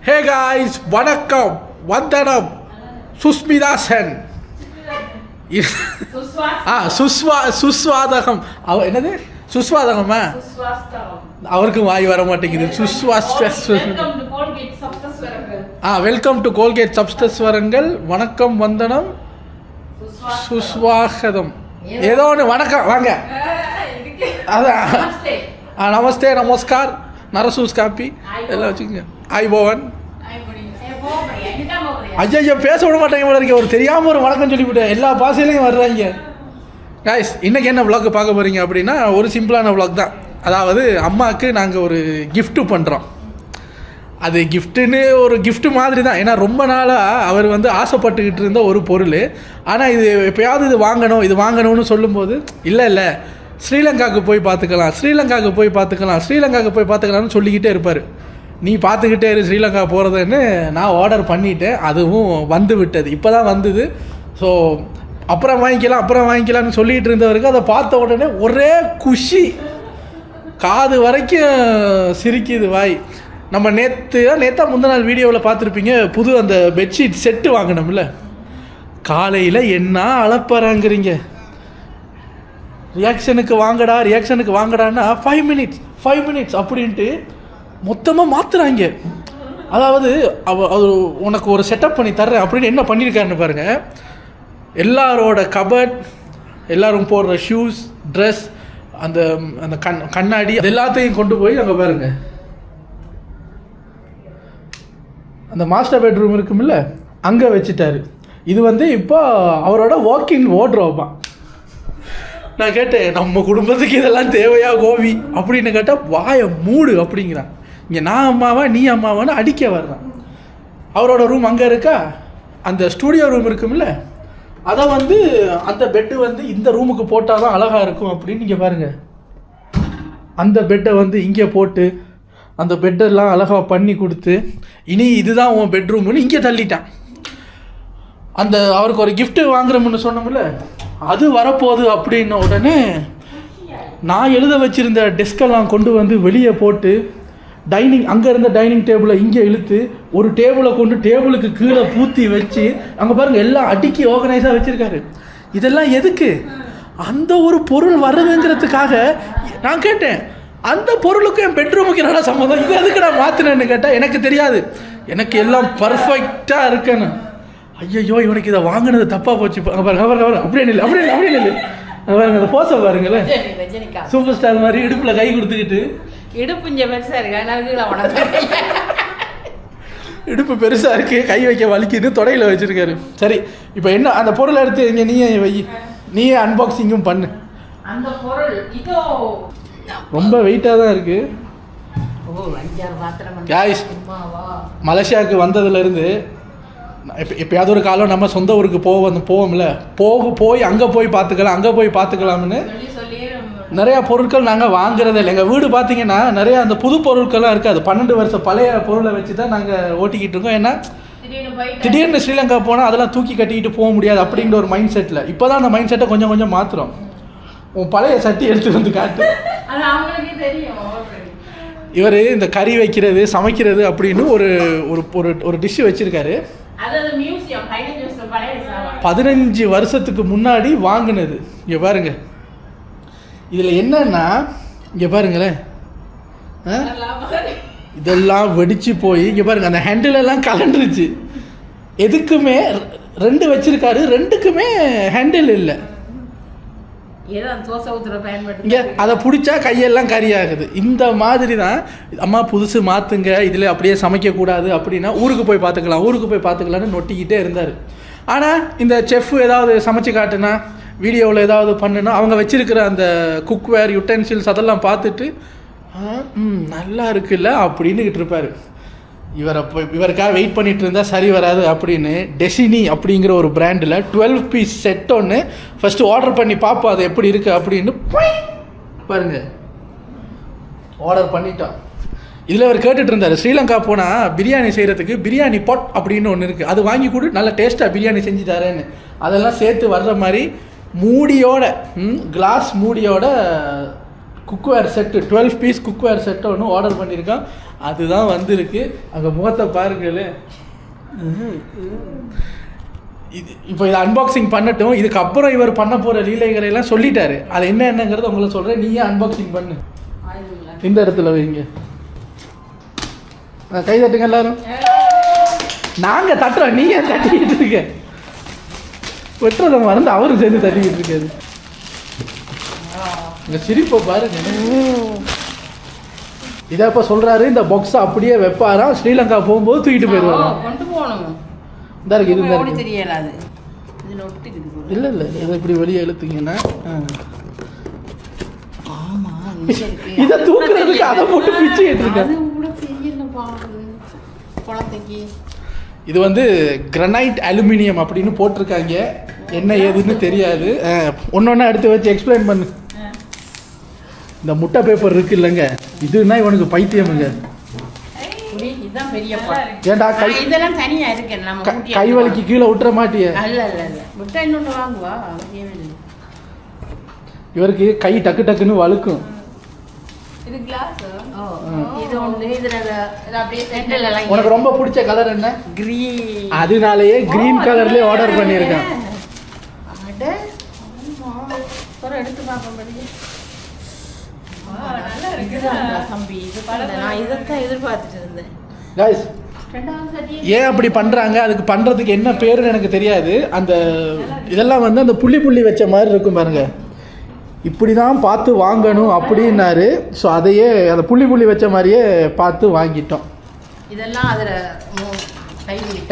Hey guys, வணக்கம், வந்தனம், சுஸ்மிதா சென். சுஸ்வாதகம். என்னது சுஸ்வாதகமா? அவருக்கும் வாய் வர மாட்டேங்குது. வெல்கம் டு கோல்கேட் சப்ஸ்டஸ்வரங்கள். வணக்கம், வந்தனம், சுஸ்வாகதம், ஏதோ ஒன்று. வணக்கம், வாங்க. அதான் நமஸ்தே, நமஸ்கார், நரசூஸ் காப்பி எல்லாம் வச்சுக்கோங்க. ஐபோவன். ஐயா பேச விட மாட்டாங்க போல இருக்கு. ஒரு தெரியாமல் ஒரு வணக்கம் சொல்லிவிட்டேன். எல்லா பாசையிலையும் வர்றாங்க. காய்ஸ், இன்றைக்கி என்ன விளாக் பார்க்க போகிறீங்க அப்படின்னா, ஒரு சிம்பிளான விளாக் தான். அதாவது அம்மாவுக்கு நாங்கள் ஒரு கிஃப்ட்டு பண்ணுறோம். அது கிஃப்ட்டுன்னு ஒரு கிஃப்ட்டு மாதிரி தான். ஏன்னா ரொம்ப நாளாக அவர் ஆசைப்பட்டுக்கிட்டு இருந்த ஒரு பொருள். ஆனால் இது எப்போயாவது இது வாங்கணும்னு சொல்லும்போது இல்லை ஸ்ரீலங்காவுக்கு போய் பார்த்துக்கலாம்னு சொல்லிக்கிட்டே இருப்பார். நீ பார்த்துக்கிட்டே இரு ஸ்ரீலங்கா போகிறதுன்னு நான் ஆர்டர் பண்ணிவிட்டேன். அதுவும் வந்து விட்டது, இப்போ தான் வந்தது. ஸோ அப்புறம் வாங்கிக்கலாம்னு சொல்லிகிட்டு இருந்தவருக்கு அதை பார்த்த உடனே ஒரே குஷி, காது வரைக்கும் சிரிக்குது வாய். நம்ம நேற்றா முந்தின நாள் வீடியோவில் பார்த்துருப்பீங்க. புது அந்த பெட்ஷீட் செட்டு வாங்கினோம்ல. காலையில் என்ன அளப்பறாங்கிறீங்க, ரியாக்ஷனுக்கு வாங்கடான்னா 5 மினிட்ஸ் அப்படின்ட்டு மொத்தமாக மாற்றுறாங்க. அதாவது அவர் உனக்கு ஒரு செட்டப் பண்ணி தர்றேன் அப்படின்னு என்ன பண்ணியிருக்காருன்னு பாருங்கள். எல்லாரோட கபட், எல்லோரும் போடுற ஷூஸ், ட்ரெஸ், அந்த அந்த கண்ணாடி எல்லாத்தையும் கொண்டு போய் அங்கே பாருங்கள். அந்த மாஸ்டர் பெட்ரூம் இருக்குமில்ல, அங்கே வச்சுட்டாரு. இது இப்போ அவரோட வாக்கிங் வார்ட்ரோப். நான் கேட்டேன், நம்ம குடும்பத்துக்கு இதெல்லாம் தேவையா கோவி அப்படின்னு கேட்டால் வாயை மூடு அப்படிங்கிறான். இங்கே நான் அம்மாவா நீ அம்மாவான்னு அடிக்க வர்றான். அவரோட ரூம் அங்கே இருக்கா, அந்த ஸ்டூடியோ ரூம் இருக்குமில்ல, அதை அந்த பெட்டு இந்த ரூமுக்கு போட்டால் தான் அழகாக இருக்கும் அப்படின்னு நீங்கள் பாருங்கள். அந்த பெட்டை இங்கே போட்டு அந்த பெட்டெல்லாம் அழகாக பண்ணி கொடுத்து, இனி இதுதான் உன் பெட்ரூம்னு இங்கே தள்ளிட்டான். அவருக்கு ஒரு கிஃப்ட்டு வாங்குறோம்னு சொன்னோம்ல, அது வரப்போகுது அப்படின்ன உடனே நான் எழுத வச்சுருந்த டெஸ்கெல்லாம் கொண்டு வெளியே போட்டு, அங்கே இருந்த டைனிங் டேபிளை இங்கே இழுத்து, ஒரு டேபிளை கொண்டு டேபிளுக்கு கீழே பூத்தி வச்சு, அங்கே பாருங்கள் எல்லாம் அடுக்கி ஆர்கனைஸாக வச்சுருக்காரு. இதெல்லாம் எதுக்கு? அந்த ஒரு பொருள் வருதுங்கிறதுக்காக. நான் கேட்டேன், அந்த பொருளுக்கும் என் பெட்ரூமுக்கு என்னடா சம்மந்தம், இது எதுக்கு நான் மாற்றினேன்னு கேட்டால் எனக்கு தெரியாது, எனக்கு எல்லாம் பர்ஃபெக்டாக இருக்கணும். ஐயோ இவனுக்கு இதை வாங்கினது தப்பாக போச்சு. அப்படியே இல்லை அந்த போச பாருங்களேன், சூப்பர் ஸ்டார் மாதிரி இடுப்பில் கை கொடுத்துக்கிட்டு. இடுப்பு பெருசாக இருக்குது, கை வைக்க வலிக்குது, தொடையில் வச்சுருக்காரு. சரி, இப்போ என்ன அந்த பொருளை எடுத்து இங்கே நீயே அன்பாக்சிங்கும் பண்ணு. அந்த பொருள் ரொம்ப வெயிட்டாக தான் இருக்குது. காய்ஸ், மலேசியாவுக்கு வந்ததுலேருந்து எப்பயாவது ஒரு காலம் நம்ம சொந்த ஊருக்கு போவோம்ல, போய் அங்கே போய் பார்த்துக்கலாம்னு நிறையா பொருட்கள் நாங்கள் வாங்குறதே இல்லை. எங்கள் வீடு பார்த்தீங்கன்னா நிறையா அந்த புது பொருட்கள்லாம் இருக்காது. 12 வருஷம் பழைய பொருளை வச்சு தான் நாங்கள் ஓட்டிக்கிட்டு இருக்கோம். ஏன்னா திடீர்னு ஸ்ரீலங்கா போனால் அதெல்லாம் தூக்கி கட்டிக்கிட்டு போக முடியாது அப்படிங்கிற ஒரு மைண்ட் செட்டில். இப்போ தான் அந்த மைண்ட் செட்டை கொஞ்சம் மாற்றுறோம். உன் பழைய சட்டி எடுத்து காட்டு. இவர் இந்த கறி வைக்கிறது, சமைக்கிறது அப்படின்னு ஒரு டிஷ்ஷு வச்சுருக்காரு. 15 வருஷத்துக்கு முன்னாடி வாங்கினது. இங்கே பாருங்க, இதில் என்னன்னா இங்கே பாருங்களேன், இதெல்லாம் வெடிச்சு போய் இங்கே பாருங்க, அந்த ஹேண்டில் எல்லாம் கலண்டுருச்சு. எதுக்குமே 2 வச்சிருக்காரு, 2க்குமே ஹேண்டில் இல்லை. அதை பிடிச்சா கையெல்லாம் கறியாகுது. இந்த மாதிரி தான் அம்மா புதுசு மாற்றுங்க, இதில் அப்படியே சமைக்கக்கூடாது அப்படின்னா ஊருக்கு போய் பார்த்துக்கலான்னு நொட்டிக்கிட்டே இருந்தார். ஆனால் இந்த செஃப் ஏதாவது சமைச்சு காட்டுனா, வீடியோவில் ஏதாவது பண்ணுனா, அவங்க வச்சுருக்கிற அந்த குக்வேர் யுட்டென்சில்ஸ் அதெல்லாம் பார்த்துட்டு நல்லா இருக்குல்ல அப்படின்னுக்கிட்டு இருப்பார். இவருக்காக வெயிட் பண்ணிட்டு இருந்தால் சரி வராது அப்படின்னு டெசினி அப்படிங்கிற ஒரு பிராண்டில் 12 பீஸ் செட் ஒன்று ஃபஸ்ட்டு ஆர்டர் பண்ணி பார்ப்போம் அது எப்படி இருக்குது அப்படின்னு பாருங்கள் ஆர்டர் பண்ணிட்டோம். இதில் அவர் கேட்டுட்டு இருந்தார், ஸ்ரீலங்கா போனால் பிரியாணி செய்கிறதுக்கு பிரியாணி பாட் அப்படின்னு ஒன்று இருக்குது, அது வாங்கி கொடு, நல்லா டேஸ்ட்டாக பிரியாணி செஞ்சு தரேன்னு. அதெல்லாம் சேர்த்து வர்ற மாதிரி மூடியோட, கிளாஸ் மூடியோட குக்வேர் செட்டு 12 பீஸ் குக்வேர் செட்டை ஒன்று ஆர்டர் பண்ணியிருக்கான். அதுதான் வந்திருக்கு. அங்கே முகத்தை பாருங்களே. இது இப்போ இதை அன்பாக்சிங் பண்ணட்டும். இதுக்கப்புறம் இவர் பண்ண போகிற லீலைகளை எல்லாம் சொல்லிட்டாரு. அது என்னங்கிறத உங்களை சொல்கிறேன். நீயே அன்பாக்சிங் பண்ணு. இந்த இடத்துல வைங்க. கை தட்டுங்க எல்லாரும். நாங்கள் தட்டுறோம், நீங்கள் தட்டிக்கிட்டு இருக்க. வெட்டுறதை மறந்து அவரும் சேர்ந்து தட்டிக்கிட்டு இருக்காரு. இங்கே சிரிப்பை பாருங்க. இதை இப்போ சொல்கிறாரு, இந்த பாக்ஸை அப்படியே வைப்பாராம். ஸ்ரீலங்கா போகும்போது தூக்கிட்டு போயிடுவாராம். கொண்டு போகணும். இந்த இருக்கு, இது தெரியலாது. இல்லை இல்லை, இதை இப்படி வெளியே இழுத்தீங்கன்னா இதை தூக்குறதுக்கு அதை போட்டு பிச்சு கேட்டிருக்கேன். இது வந்து கிரனைட் அலுமினியம் அப்படின்னு போட்டிருக்காங்க. என்ன ஏதுன்னு தெரியாது. ஒன்னொன்னா எடுத்து வச்சு எக்ஸ்பிளைன் பண்ணு. இந்த முட்டை பேப்பர் இருக்கு இல்லைங்க, இதுன்னா இவனுக்கு பைத்தியமுங்க. ஏண்டா கை வலிக்கு கீழே விட்டுற மாட்டிய? இவருக்கு கை டக்கு டக்குன்னு வழுக்கும். உனக்கு ரொம்ப பிடிச்ச கலர் என்ன? கிரீன். அதனாலயே கிரீன் கலர்லயே ஆர்டர் பண்ணியிருக்கேன். எடுத்து பார்ப்போம். ஏன் அப்படி பண்றாங்க, அதுக்கு பண்றதுக்கு என்ன பேருன்னு எனக்கு தெரியாது. அந்த இதெல்லாம் வந்து அந்த புள்ளி புள்ளி வச்ச மாதிரி இருக்கும் பாருங்க. இப்படிதான் பார்த்து வாங்கணும் அப்படின்னாரு. ஸோ அதையே அந்த புள்ளி புள்ளி வச்ச மாதிரியே பார்த்து வாங்கிட்டோம். இதெல்லாம் அதில்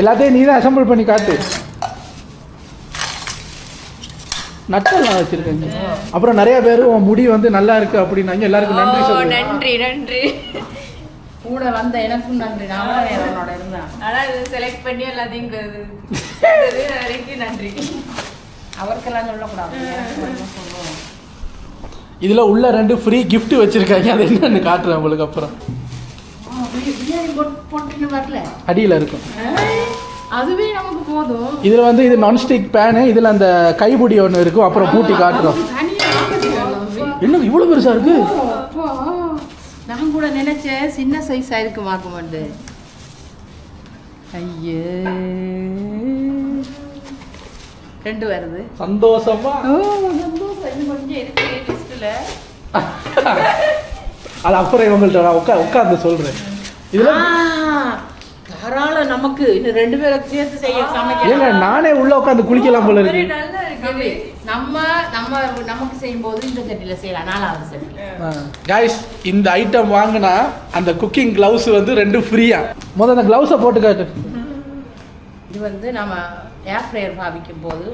எல்லாத்தையும் நீ தான் அசம்பிள் பண்ணி காட்டு. நட்டெல்லாம் வச்சிருக்கேங்க. அப்புறம் நிறைய பேர் முடி வந்து நல்லா இருக்கு அப்படின்னாங்க. எல்லாருக்கும் நன்றி சொல்லுங்க. நன்றி நன்றி. கூட வந்த எனக்கும் நன்றி. நான் என்னோட இருந்தேன். ஆனால் இது செலக்ட் பண்ணி எல்லாத்தையும் நன்றி. அவருக்கெல்லாம் சொல்லக்கூடாது. இதில் உள்ள 2 ஃப்ரீ கிஃப்ட் வச்சிருக்காங்க. அது என்னன்னு காட்டுறேன் உங்களுக்கு. அப்புறம் அடியில் இருக்கும். அதுவே நமக்கு போதும். இதில் வந்து இது நான்ஸ்டிக் பேனு. இதில் அந்த கைப்பிடி ஒன்று இருக்கும். அப்புறம் பூட்டி காட்டுறோம். என்ன இவ்வளோ பெருசாக இருக்கு? நான் கூட நினைச்சேன் சின்ன சைஸாக இருக்கு மாக்குமாண்டு. ஐயே 2 வருது. சந்தோஷமா? சந்தோஷம். கொஞ்சம் இருக்கு லிஸ்ட்டில். அது அப்புறம் இவங்கள்ட்ட உட்காந்து சொல்கிறேன். இதில் தாராளம் நமக்கு இன்னும் 2 பேருக்கு சேர்த்து செய்ய சமைக்க. நானே உள்ள உட்காந்து குளிக்கலாம் போல இருக்கு. நமக்கு செய்யும் போது இந்த சட்டியில் செய்யலாம். 4வது சட்டி. கைஸ், இந்த ஐட்டம் வாங்கினா அந்த குக்கிங் கிளவுஸ் வந்து 2 ஃப்ரீயா. முதல்ல அந்த கிளவுஸை போட்டு காட்டு. இது வந்து நம்ம ஏர் ஃப்ரையர் பாவிக்கும் போது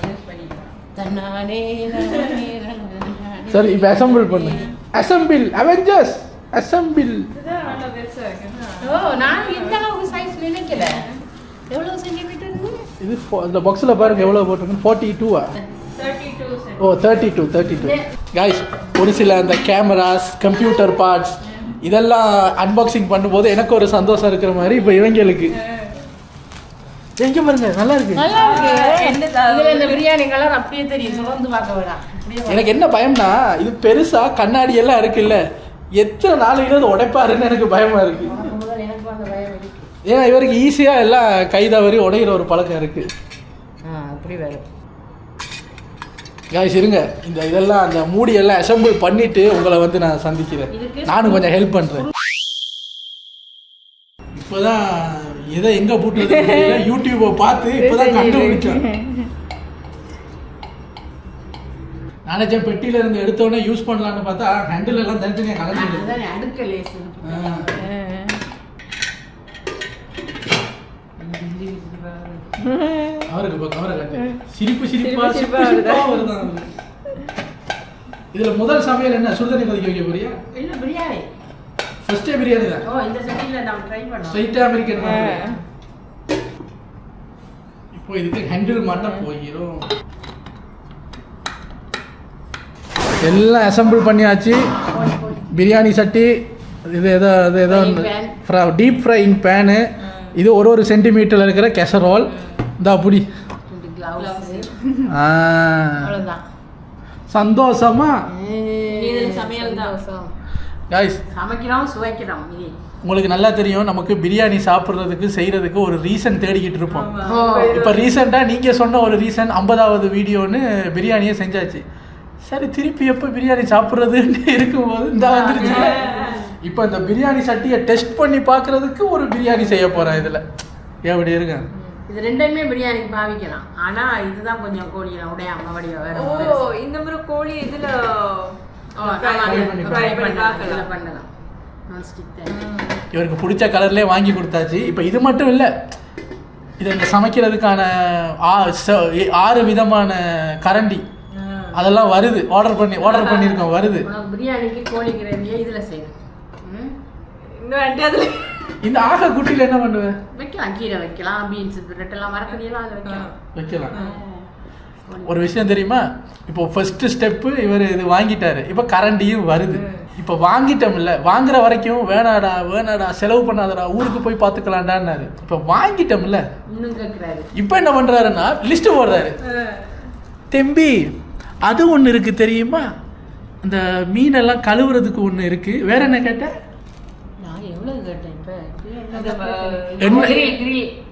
யூஸ் பண்ணிக்கலாம். சரி, இப்போ அசெம்பிள் பண்ணு. Assemble Avengers assemble. நான் இந்த அளவுக்கு சைஸ் நினைக்கல. எவ்வளவு சென்டிமீட்டர் இது? இந்த பாக்ஸில் பாருங்க எவ்வளோ போட்டிருக்கு. 42 ஓ 32. கைஸ், ஒரு சில அந்த கேமராஸ், கம்ப்யூட்டர் பார்ட்ஸ் இதெல்லாம் அன்பாக்சிங் பண்ணும்போது எனக்கு ஒரு சந்தோஷம் இருக்கிற மாதிரி இப்போ இவங்களுக்கு எங்க பாருங்க. நல்லா இருக்கு. இந்த பிரியாணி கலர் அப்படியே தெரியும். சுரந்து பார்க்க வேணாம். எனக்கு என்ன பயம்னா, இது பெருசா கண்ணாடி எல்லாம் இருக்குல்ல, எத்தனை நாளைக்கு உடைப்பாருன்னு எனக்கு பயமா இருக்கு. ஏன்னா இவருக்கு ஈஸியா எல்லாம் கைதவறி உடையிற ஒரு பழக்கம் இருக்கு. அப்படி வேற காய்ஸ் இருங்க. இதெல்லாம் அந்த மூடியெல்லாம் அசெம்பிள் பண்ணிட்டு உங்களை வந்து நான் சந்திக்கிறேன். நானும் கொஞ்சம் ஹெல்ப் பண்றேன். இப்போதான் எதை எங்க போட்டு யூடியூபை பார்த்து இப்போதான் கண்டுபிடிச்சேன். நினைச்சேன் பெட்டியில இருந்து எடுத்தோடனே யூஸ் பண்ணலான்னு பார்த்தா ஹேண்டில் எல்லாம் தனித்தனியாக கலந்து. அவருக்கு இப்போ கவரை காட்டு. சிரிப்பா வருதான். இதுல முதல் சமையல் என்ன? சுடுதண்ணி கொதிக்க வைக்க போறியா? இல்ல, பிரியாணி. ஃபர்ஸ்ட் பிரியாணி தான். ஓ, இந்த சட்டில நாம ட்ரை பண்ணோம். ஸ்ட்ரைட் அமெரிக்கன் மாதிரி. இப்போ இதுக்கு ஹேண்டில் மாட்ட போயிரும். எல்லாம் அசெம்பிள் பண்ணியாச்சு. பிரியாணி சட்டி, இது ஏதோ டீப் ஃப்ரைங் பேனு, இது ஒரு சென்டிமீட்டரில் இருக்கிற கெசரோல். இந்த அப்படி சந்தோஷமா சமையல் தான் गाइस சமைக்கிறோம் சுவைக்கிறோம். உங்களுக்கு நல்லா தெரியும் நமக்கு பிரியாணி சாப்பிட்றதுக்கு செய்கிறதுக்கு ஒரு ரீசன் தேடிக்கிட்டு இருப்போம். இப்போ ரீசெண்டாக நீங்கள் சொன்ன ஒரு ரீசன் 50வது வீடியோன்னு பிரியாணியே செஞ்சாச்சு. சரி திருப்பி எப்போ பிரியாணி சாப்பிட்றதுன்னு இருக்கும்போது இந்த வந்துருச்சு. இப்போ இந்த பிரியாணி சட்டியை டெஸ்ட் பண்ணி பார்க்குறதுக்கு ஒரு பிரியாணி செய்ய போகிறேன். இதில் எப்படி இருக்கேன் இது ரெண்டுமே பிரியாணிக்கு பாவிக்கலாம். ஆனால் இதுதான் கொஞ்சம் கோழியில் உடையாம வடிவ வேறு. இந்த முறை கோழி இதில் பண்ணலாம். இவருக்கு பிடிச்ச கலர்லேயே வாங்கி கொடுத்தாச்சு. இப்போ இது மட்டும் இல்லை, இதை இந்த சமைக்கிறதுக்கான 6 விதமான கரண்டி அதெல்லாம் வருது. ஆர்டர் பண்ணியிருக்கோம் வருது. பிரியாணிக்கு கோழி கிரேவியை இதில் செய்யணும். இந்த ஆக குட்டியில் என்ன பண்ணுவேன்? வைக்கலாம், கீரை வைக்கலாம், பீன்ஸ் பிரெட்டெல்லாம் மரக்கறியெல்லாம் அதில் வைக்கலாம். ஒரு விஷயம் தெரியுமா, இப்போ ஃபர்ஸ்ட் ஸ்டெப்பு இவர் இது வாங்கிட்டாரு, இப்போ கரண்டியும் வருது. இப்போ வாங்கிட்டோம்ல, வாங்குற வரைக்கும் வேணாடா செலவு பண்ணாதடா ஊருக்கு போய் பார்த்துக்கலாண்டான்னாரு. இப்போ வாங்கிட்டோம்ல, இப்போ என்ன பண்ணுறாருன்னா லிஸ்ட்டு போடுறாரு. தெம்பி அது ஒன்று இருக்குது தெரியுமா, இந்த மீனெல்லாம் கழுவுறதுக்கு ஒன்று இருக்குது. வேற என்ன கேட்டேன்?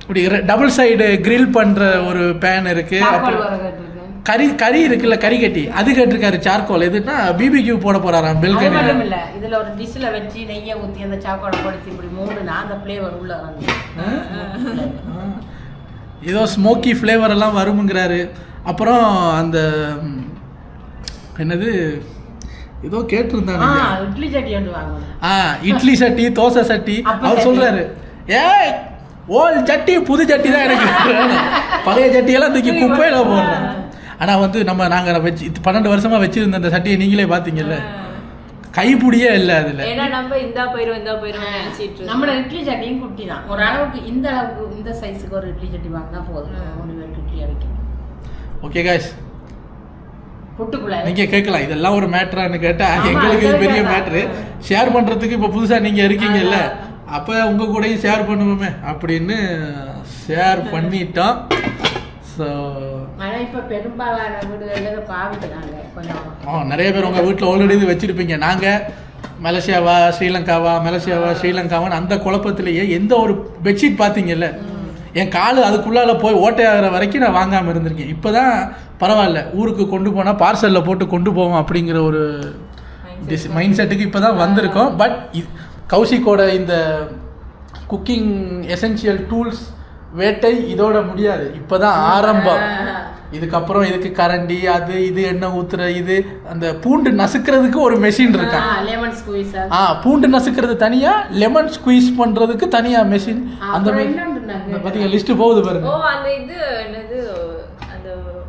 இப்படி டபுள் சைடு கிரில் பண்ற ஒரு பேன் இருக்கு. கறி இருக்குல்ல, கறி கட்டி அது கேட்டிருக்காரு. சார்கோல் எதுனா பிபிக்யூ போட போறாராம். பெல்கனி இல்ல, இதுல ஒரு டிஷ்ல வச்சு நெய்யை ஊத்தி அந்த சார்கோலை பொடிச்சு இப்படி மூடுனா அந்த ஃப்ளேவர் உள்ள வந்து ஏதோ ஸ்மோக்கி ஃப்ளேவர் எல்லாம் வரும்ங்கறாரு. அப்புறம் அந்த என்னது ஏதோ கேட்டிருந்தாங்க, இட்லி சட்டி வந்து வாங்கணும். இட்லி சட்டி, தோசை சட்டி. அவர் சொல்றாரு, ஏய் ஓல் சட்டி புது சட்டி தான் எனக்கு பழைய சட்டியெல்லாம் தூக்கி குப்பையில போடுறேன். ஆனால் வந்து நாங்கள் வச்சு 12 வருஷமா வச்சிருந்த அந்த சட்டியை நீங்களே பார்த்தீங்கல்ல, கைப்பிடியே இல்லை அதில். நம்மளோட இட்லி சட்டியும் குட்டி தான். ஒரு அளவுக்கு இந்த அளவுக்கு இந்த சைஸுக்கு ஒரு இட்லி சட்டி வாங்கினா போதும். இட்லியாக வைக்கணும். ஓகே காய்ஸ், புட்டுக்குள்ள நீங்கள் கேட்கலாம் இதெல்லாம் ஒரு மேட்ரான்னு கேட்டால் எங்களுக்கு இது பெரிய மேட்ரு. ஷேர் பண்ணுறதுக்கு இப்போ புதுசாக நீங்கள் இருக்கீங்கல்ல, அப்போ உங்கள் கூடயும் ஷேர் பண்ணுவோமே அப்படின்னு ஷேர் பண்ணிட்டோம். ஸோ இப்போ பெரும்பாலான வீடுகளில் பாவிக்கிறாங்க கொஞ்சம். நிறைய பேர் உங்கள் வீட்டில் ஆல்ரெடி இது வச்சுருப்பீங்க. நாங்கள் மலேசியாவா ஸ்ரீலங்காவான்னு அந்த குழப்பத்திலேயே எந்த ஒரு பெட்ஷீட் பார்த்தீங்கல்ல, என் கால் அதுக்குள்ளால போய் ஓட்டையாகிற வரைக்கும் நான் வாங்காமல் இருந்திருக்கேன். இப்போ தான் பரவாயில்ல, ஊருக்கு கொண்டு போனால் பார்சலில் போட்டு கொண்டு போவோம் அப்படிங்கிற ஒரு மைண்ட் செட்டுக்கு இப்போ தான் வந்திருக்கோம். பட் கௌசிக்கோட இந்த குக்கிங் எசென்ஷியல் டூல்ஸ் வேட்டை இதோட முடியாது, இப்போ தான் ஆரம்பம். இதுக்கப்புறம் இதுக்கு கரண்டி, அது இது எண்ணெய் ஊற்றுற, இது அந்த பூண்டு நசுக்கிறதுக்கு ஒரு மெஷின் இருக்கா. பூண்டு நசுக்கிறது தனியாக, லெமன் ஸ்குவீஸ் பண்ணுறதுக்கு தனியாக மெஷின். அந்த பார்த்தீங்க லிஸ்ட்டு போகுது பாருங்க.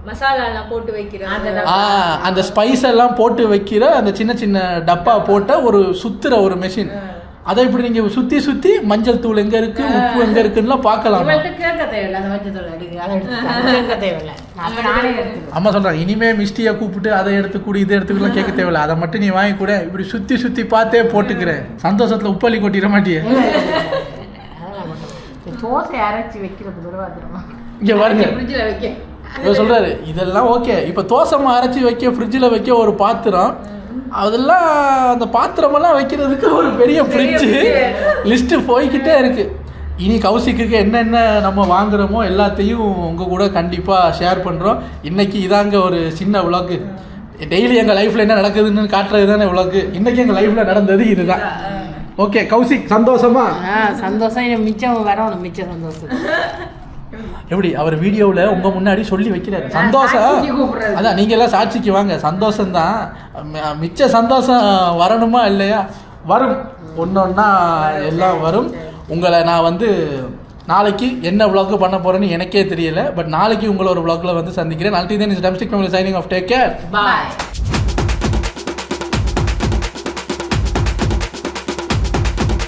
மசாலாலாம் போட்டு வைக்கிற, அந்த ஸ்பைஸ் எல்லாம் போட்டு வைக்கிற அந்த சின்ன சின்ன டப்பா போட்ட ஒரு சுத்துற ஒரு மெஷின். அதை இப்படி நீங்க சுத்தி மஞ்சள் தூள் எங்க இருக்கு, உப்பு எங்க இருக்குன்னு பார்க்கலாம். அம்மா சொல்றாங்க, இனிமே மிஸ்டியை கூப்பிட்டு அதை எடுத்துக்கூட இதை எடுத்துக்கலாம் கேட்க தேவையில்ல, அதை மட்டும் நீ வாங்கி கூட இப்படி சுத்தி பார்த்தே போட்டுக்கிறேன். சந்தோஷத்துல உப்பள்ளி கொட்டிட மாட்டியே. இங்க பாருங்க, இவர் சொல்றாரு இதெல்லாம் ஓகே. இப்போ தோசை அரைச்சி வைக்க ஃப்ரிட்ஜில் வைக்க ஒரு பாத்திரம், அதெல்லாம் அந்த பாத்திரமெல்லாம் வைக்கிறதுக்கு ஒரு பெரிய ஃப்ரிட்ஜு. லிஸ்ட்டு போய்கிட்டே இருக்கு. இனி கௌசிக்கு என்னென்ன நம்ம வாங்குறோமோ எல்லாத்தையும் உங்கள் கூட கண்டிப்பாக ஷேர் பண்ணுறோம். இன்றைக்கி இதாங்க ஒரு சின்ன விளாக்கு. டெய்லி எங்கள் லைஃப்பில் என்ன நடக்குதுன்னு காட்டுறது தானே விளாக்கு. இன்றைக்கி எங்கள் லைஃப்பில் நடந்தது இதுதான். ஓகே கௌசிக், சந்தோஷமா? சந்தோஷம். மிச்சம் வரணும், மிச்சம் சந்தோஷம். எப்படி அவர் வீடியோவில் உங்கள் முன்னாடி சொல்லி வைக்கிறாரு சந்தோஷம். அதான் நீங்கள் எல்லாம் சாட்சிக்கு வாங்க, சந்தோஷம்தான். மிச்ச சந்தோஷம் வரணுமா இல்லையா? வரும், ஒன்றொன்னா எல்லாம் வரும். உங்களை நான் நாளைக்கு என்ன vlog பண்ண போகிறேன்னு எனக்கே தெரியல. பட் நாளைக்கு உங்களை ஒரு vlogல சந்திக்கிறேன். Until then, is Drumstick family signing off. Take care. Bye.